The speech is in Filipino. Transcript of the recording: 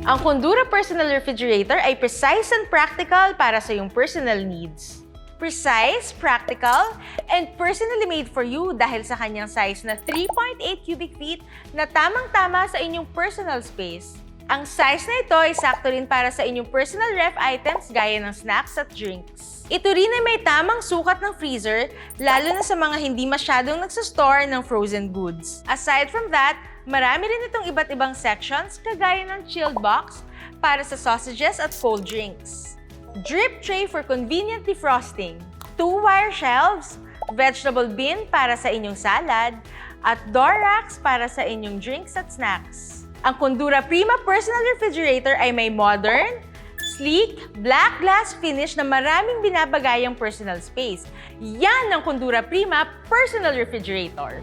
Ang Condura Personal Refrigerator ay precise and practical para sa iyong personal needs. Precise, practical, and personally made for you dahil sa kanyang size na 3.8 cubic feet na tamang-tama sa inyong personal space. Ang size na ito ay sakto rin para sa inyong personal ref items gaya ng snacks at drinks. Ito rin ay may tamang sukat ng freezer, lalo na sa mga hindi masyadong nagsastore ng frozen goods. Aside from that, marami rin itong iba't ibang sections kagaya ng chilled box para sa sausages at cold drinks. Drip tray for convenient defrosting. 2-wire shelves, vegetable bin para sa inyong salad, at door racks para sa inyong drinks at snacks. Ang Condura Prima Personal Refrigerator ay may modern, sleek, black glass finish na maraming binabagayang personal space. Yan ang Condura Prima Personal Refrigerator.